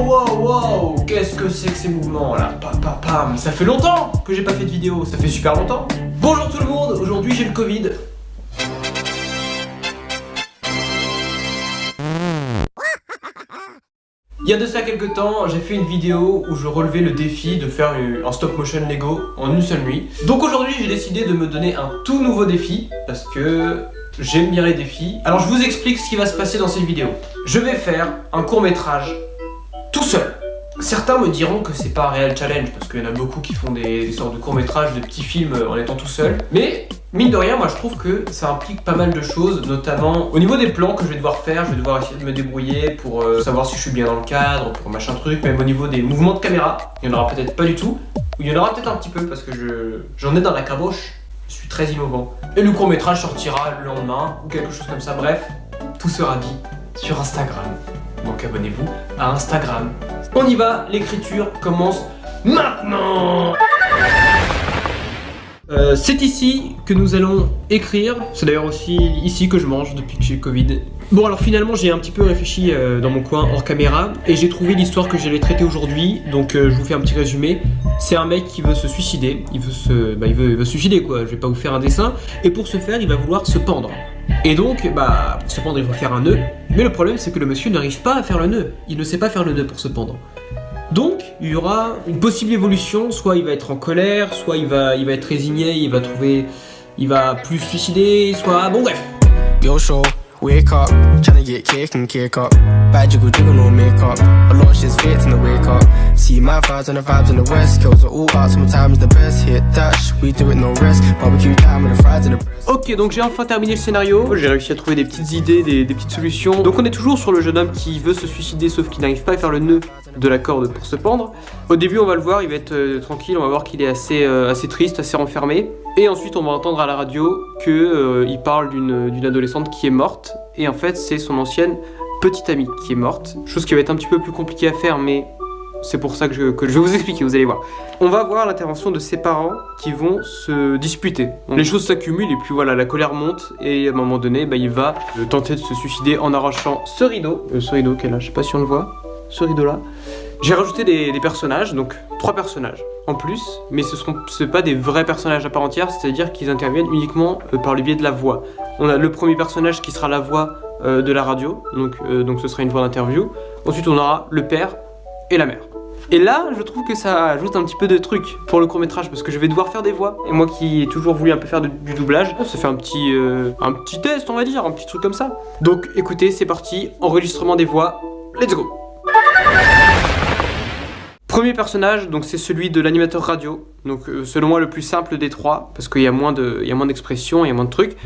Wow, qu'est-ce que c'est que ces mouvements là? Pam. Ça fait longtemps que j'ai pas fait de vidéo, ça fait super longtemps. Bonjour tout le monde, aujourd'hui j'ai le Covid. Il y a de ça quelques temps, j'ai fait une vidéo où je relevais le défi de faire un stop motion Lego en une seule nuit. Donc aujourd'hui j'ai décidé de me donner un tout nouveau défi parce que j'aime bien les défis. Alors je vous explique ce qui va se passer dans cette vidéo. Je vais faire un court-métrage tout seul. Certains me diront que c'est pas un réel challenge parce qu'il y en a beaucoup qui font des sortes de courts-métrages, de petits films en étant tout seul. Mais mine de rien, moi je trouve que ça implique pas mal de choses, notamment au niveau des plans que je vais devoir faire. Je vais devoir essayer de me débrouiller pour savoir si je suis bien dans le cadre, pour machin truc. Même au niveau des mouvements de caméra, il y en aura peut-être pas du tout. Ou il y en aura peut-être un petit peu parce que j'en ai dans la caboche. Je suis très innovant. Et le court-métrage sortira le lendemain ou quelque chose comme ça. Bref, tout sera dit sur Instagram. Donc abonnez-vous à Instagram. On y va, l'écriture commence maintenant. C'est ici que nous allons écrire. C'est d'ailleurs aussi ici que je mange depuis que j'ai le Covid. Bon alors finalement j'ai un petit peu réfléchi dans mon coin hors caméra et j'ai trouvé l'histoire que j'allais traiter aujourd'hui. Donc je vous fais un petit résumé. C'est un mec qui veut se suicider. Il veut se suicider quoi. Je vais pas vous faire un dessin. Et pour ce faire il va vouloir se pendre. Et donc pour se pendre il faut faire un nœud. Mais le problème c'est que le monsieur n'arrive pas à faire le nœud. Il ne sait pas faire le nœud pour se pendre. Donc, il y aura une possible évolution, soit il va être en colère, soit il va être résigné, il va plus se suicider, soit... Bon bref. Yo show, wake up, tryna get cake and cake up. Bad jiggle jiggle, no makeup. A lot of shit's fake in the wake up. See my vibes and the vibes in the west. Kills are all out, sometimes the best. Hit dash, we do it no rest. Barbecue time with the fries and the breast. Ok, donc j'ai enfin terminé le scénario. J'ai réussi à trouver des petites idées, des petites solutions. Donc on est toujours sur le jeune homme qui veut se suicider, sauf qu'il n'arrive pas à faire le nœud de la corde pour se pendre. Au début on va le voir, il va être tranquille, on va voir qu'il est assez triste, assez renfermé. Et ensuite on va entendre à la radio qu'il parle d'une adolescente qui est morte. Et en fait c'est son ancienne petite amie qui est morte. Chose qui va être un petit peu plus compliquée à faire, mais c'est pour ça que je vais vous expliquer, vous allez voir. On va voir l'intervention de ses parents qui vont se disputer. Donc, les choses s'accumulent et puis voilà, la colère monte et à un moment donné, il va tenter de se suicider en arrachant ce rideau. Ce rideau qui est là, je sais pas si on le voit. Ce rideau là. J'ai rajouté des personnages, donc 3 personnages en plus, mais c'est pas des vrais personnages à part entière, c'est-à-dire qu'ils interviennent uniquement par le biais de la voix. On a le premier personnage qui sera la voix de la radio, donc ce sera une voix d'interview. Ensuite on aura le père et la mère. Et là, je trouve que ça ajoute un petit peu de truc pour le court-métrage parce que je vais devoir faire des voix. Et moi qui ai toujours voulu un peu faire du doublage, ça fait un petit test, on va dire, un petit truc comme ça. Donc écoutez, c'est parti, enregistrement des voix, let's go. Premier personnage, donc c'est celui de l'animateur radio. Donc selon moi le plus simple des 3 parce qu'il y a moins d'expressions, il y a moins de trucs.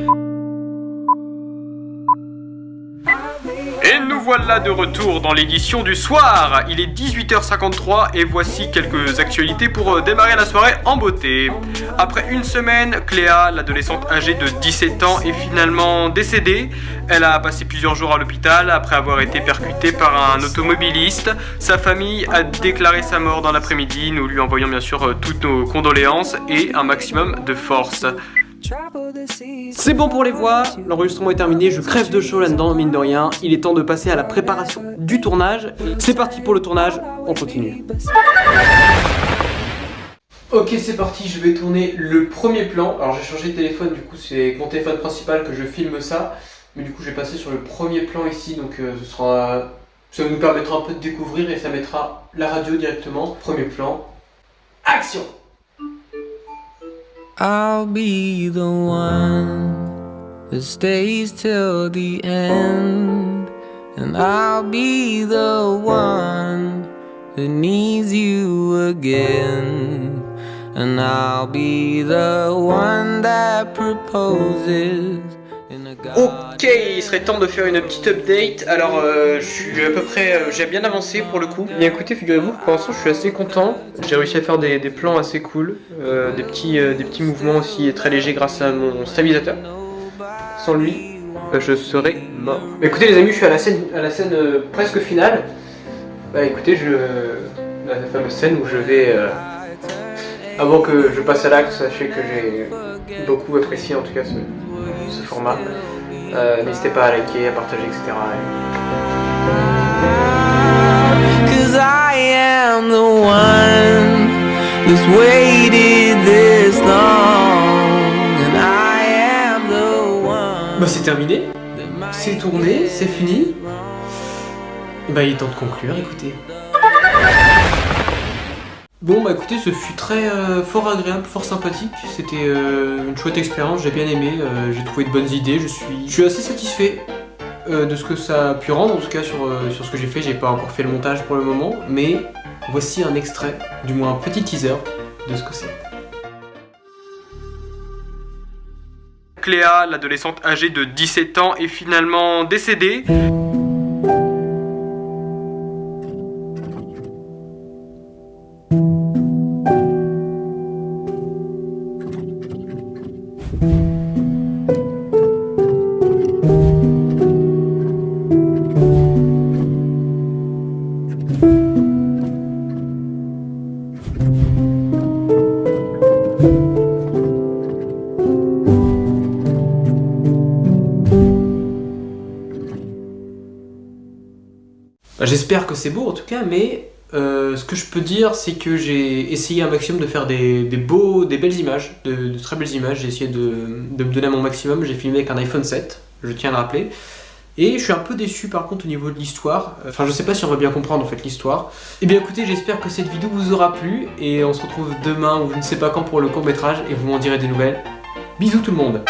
Et nous voilà de retour dans l'édition du soir. Il est 18h53 et voici quelques actualités pour démarrer la soirée en beauté. Après une semaine, Cléa, l'adolescente âgée de 17 ans, est finalement décédée. Elle a passé plusieurs jours à l'hôpital après avoir été percutée par un automobiliste. Sa famille a déclaré sa mort dans l'après-midi, nous lui envoyons bien sûr toutes nos condoléances et un maximum de force. C'est bon pour les voix, l'enregistrement est terminé, je crève de chaud là-dedans, mine de rien. Il est temps de passer à la préparation du tournage. C'est parti pour le tournage, on continue. Ok, c'est parti, je vais tourner le premier plan. Alors j'ai changé de téléphone, du coup c'est avec mon téléphone principal que je filme ça. Mais du coup je vais passer sur le premier plan ici, donc ça nous permettra un peu de découvrir et ça mettra la radio directement. Premier plan, action! I'll be the one that stays till the end, and I'll be the one who needs you again, and I'll be the one that proposes. Ok, il serait temps de faire une petite update. Alors je suis à peu près, j'ai bien avancé pour le coup. Bien écoutez, figurez-vous que pour l'instant je suis assez content. J'ai réussi à faire des plans assez cool, des petits mouvements aussi très légers grâce à mon stabilisateur. Sans lui, je serais mort. Mais écoutez les amis, je suis à la scène presque finale. Écoutez, la fameuse scène où je vais, avant que je passe à l'acte, sachez que j'ai beaucoup apprécié en tout cas ce format. N'hésitez pas à liker, à partager, etc. that's waited this long, and I am the one. Bah c'est terminé, c'est tourné, c'est fini. Bah il est temps de conclure, écoutez. Bon bah écoutez, ce fut très fort agréable, fort sympathique, c'était une chouette expérience, j'ai bien aimé, j'ai trouvé de bonnes idées, je suis assez satisfait de ce que ça a pu rendre, en tout cas sur ce que j'ai fait, j'ai pas encore fait le montage pour le moment, mais voici un extrait, du moins un petit teaser de ce que c'est. Cléa, l'adolescente âgée de 17 ans, est finalement décédée. J'espère que c'est beau en tout cas, mais ce que je peux dire, c'est que j'ai essayé un maximum de faire des belles images, de très belles images. J'ai essayé de me donner mon maximum. J'ai filmé avec un iPhone 7, je tiens à le rappeler. Et je suis un peu déçu par contre au niveau de l'histoire. Enfin, je sais pas si on va bien comprendre en fait l'histoire. Et bien écoutez, j'espère que cette vidéo vous aura plu. Et on se retrouve demain ou je ne sais pas quand pour le court-métrage. Et vous m'en direz des nouvelles. Bisous tout le monde!